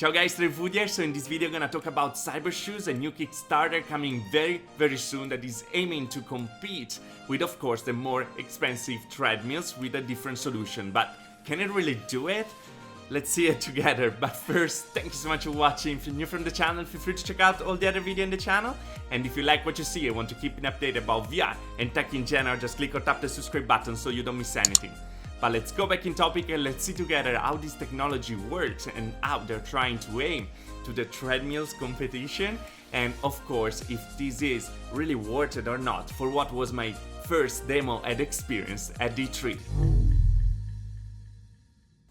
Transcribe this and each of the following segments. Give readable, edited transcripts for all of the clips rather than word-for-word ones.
Ciao guys, Revu here. So in this video I'm gonna talk about CYBERSHOES, a new Kickstarter coming very soon that is aiming to compete with, of course, the more expensive treadmills with a different solution. But can it really do it? Let's see it together. But first, thank you so much for watching. If you're new from the channel, feel free to check out all the other videos in the channel. And if you like what you see and want to keep an update about VR and tech in general, just click or tap the subscribe button so you don't miss anything. But let's go back in topic and let's see together how this technology works and how they're trying to aim to the treadmills competition, and of course if this is really worth it or not for what was my first demo and experience at D3.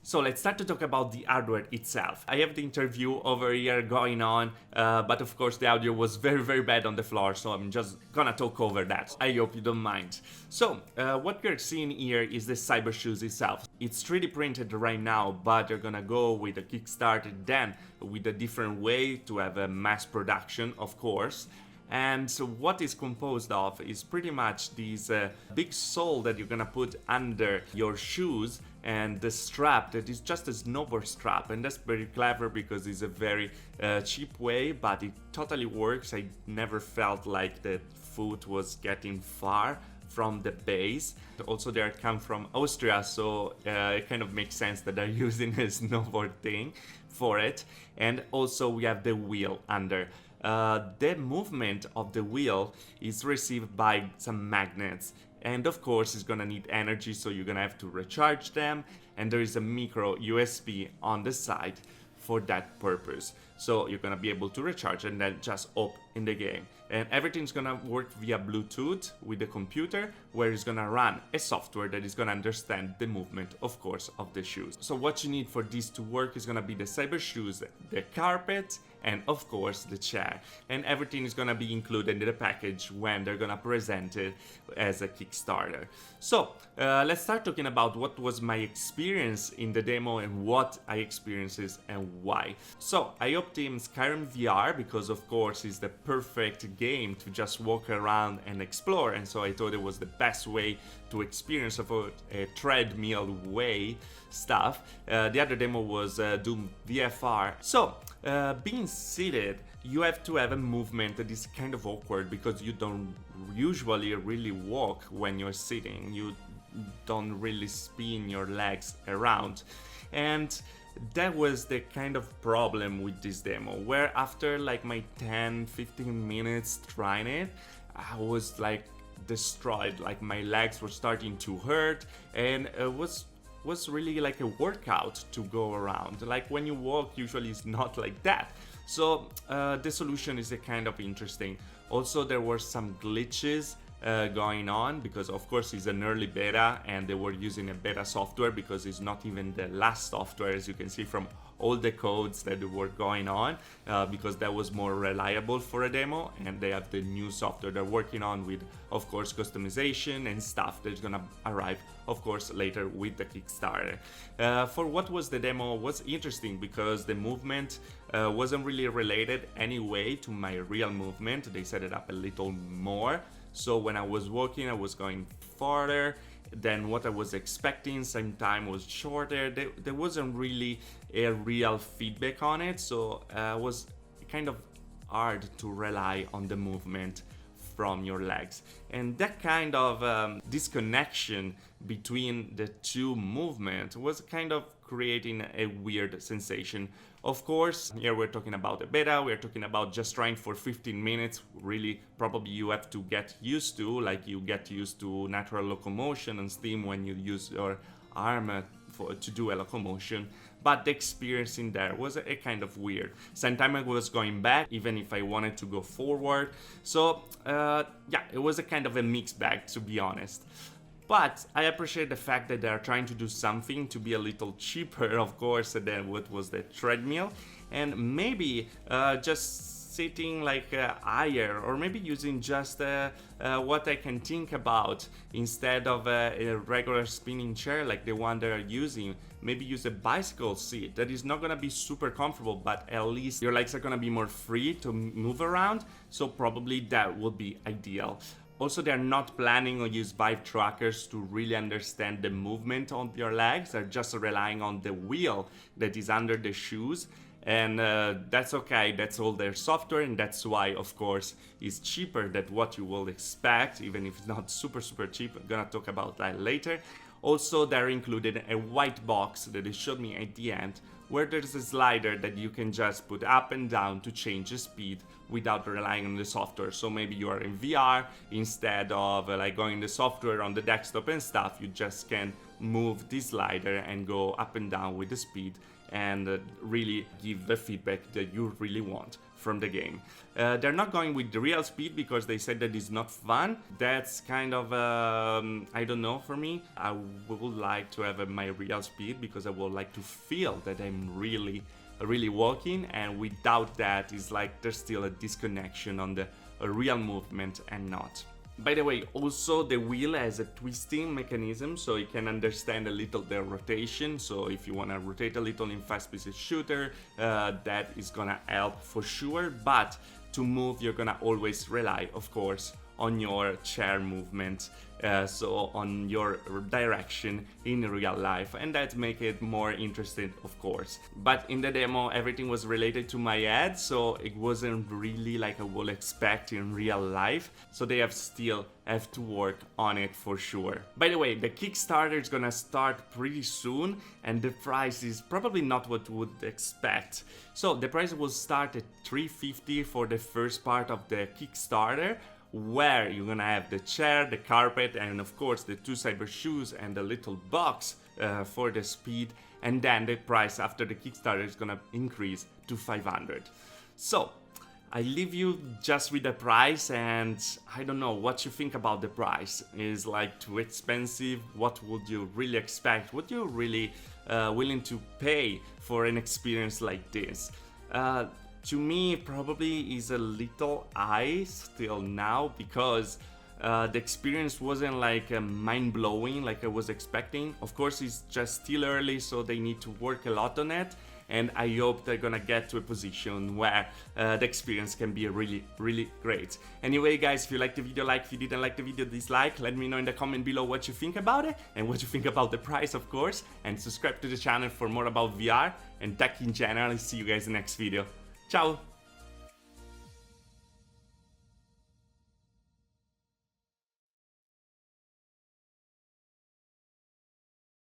So let's start to talk about the hardware itself. I have the interview over here going on, but of course the audio was very bad on the floor, so I'm just gonna talk over that. I hope you don't mind. So what we're seeing here is the CYBERSHOES itself. It's 3D printed right now, but they're gonna go with a Kickstarter then with a different way to have a mass production, of course. And so what is composed of is pretty much this big sole that you're gonna put under your shoes, and the strap that is just a snowboard strap, and that's very clever because it's a very cheap way, but it totally works. I never felt like the foot was getting far from the base. Also they come from Austria, so it kind of makes sense that they're using a snowboard thing for it. And also we have the wheel under. The movement of the wheel is received by some magnets, and of course it's gonna need energy, so you're gonna have to recharge them, and there is a micro USB on the side for that purpose, so you're gonna be able to recharge and then just hop in the game. And everything's gonna work via Bluetooth with the computer, where it's gonna run a software that is gonna understand the movement, of course, of the shoes. So what you need for this to work is gonna be the CYBERSHOES, the carpet, and of course the chair, and everything is gonna be included in the package when they're gonna present it as a Kickstarter. So let's start talking about what was my experience in the demo and what I experienced and why. So I opted in Skyrim VR because of course it's the perfect game to just walk around and explore, and so I thought it was the best way to experience a treadmill way stuff. The other demo was Doom VFR. So being seated, you have to have a movement that is kind of awkward because you don't usually really walk when you're sitting. You don't really spin your legs around, and that was the kind of problem with this demo, where after like my 10-15 minutes trying it, I was like destroyed. Like my legs were starting to hurt, and it was really like a workout to go around. Like when you walk, usually it's not like that. So the solution is a kind of interesting. Also there were some glitches going on because of course it's an early beta and they were using a beta software, because it's not even the last software, as you can see from all the codes that were going on, because that was more reliable for a demo, and they have the new software they're working on with, of course, customization and stuff that's gonna arrive, of course, later with the Kickstarter. For what was the demo was interesting because the movement wasn't really related anyway to my real movement. They set it up a little more, so when I was walking I was going farther than what I was expecting. Same time was shorter. There wasn't really a real feedback on it, so it was kind of hard to rely on the movement from your legs, and that kind of disconnection between the two movements was kind of creating a weird sensation. Of course, here we're talking about a beta, we're talking about just trying for 15 minutes. Really, probably you have to get used to, like you get used to natural locomotion and steam when you use your arm to do a locomotion, but the experience in there was a kind of weird. Sometimes I was going back even if I wanted to go forward, so yeah, it was a kind of a mixed bag, to be honest. But I appreciate the fact that they are trying to do something to be a little cheaper, of course, than what was the treadmill, and maybe just sitting like higher, or maybe using just what I can think about instead of a regular spinning chair like the one they're using. Maybe use a bicycle seat that is not gonna be super comfortable, but at least your legs are gonna be more free to move around, so probably that would be ideal. Also, they're not planning on use Vive trackers to really understand the movement on your legs. They're just relying on the wheel that is under the shoes. and that's okay. That's all their software, and that's why, of course, it's cheaper than what you will expect, even if it's not super cheap. I'm gonna talk about that later. Also, there included a white box that they showed me at the end, where there's a slider that you can just put up and down to change the speed without relying on the software. So maybe you are in VR, instead of like going the software on the desktop and stuff, you just can move this slider and go up and down with the speed and really give the feedback that you really want from the game. They're not going with the real speed because they said that it's not fun. That's kind of, I don't know, for me. I would like to have my real speed because I would like to feel that I'm really walking, and without that, it's like there's still a disconnection on the real movement and not. By the way, also the wheel has a twisting mechanism, so you can understand a little the rotation. So if you want to rotate a little in fast-paced shooter, that is gonna help for sure. But to move, you're gonna always rely, of course, on your chair movement, so on your direction in real life, and that make it more interesting, of course. But in the demo, everything was related to my head, so it wasn't really like I would expect in real life, so they still have to work on it for sure. By the way, the Kickstarter is gonna start pretty soon, and the price is probably not what you would expect. So the price will start at $350 for the first part of the Kickstarter, where you're gonna have the chair, the carpet, and of course the 2 CYBERSHOES and the little box for the speed, and then the price after the Kickstarter is gonna increase to $500. So I leave you just with the price, and I don't know what you think about the price. Is like too expensive? What would you really expect? What you really willing to pay for an experience like this? To me, probably is a little high still now, because the experience wasn't like mind-blowing like I was expecting. Of course, it's just still early, so they need to work a lot on it, and I hope they're gonna get to a position where the experience can be really great. Anyway, guys, if you liked the video, like. If you didn't like the video, dislike. Let me know in the comment below what you think about it, and what you think about the price, of course, and subscribe to the channel for more about VR and tech in general. See you guys in the next video. Ciao!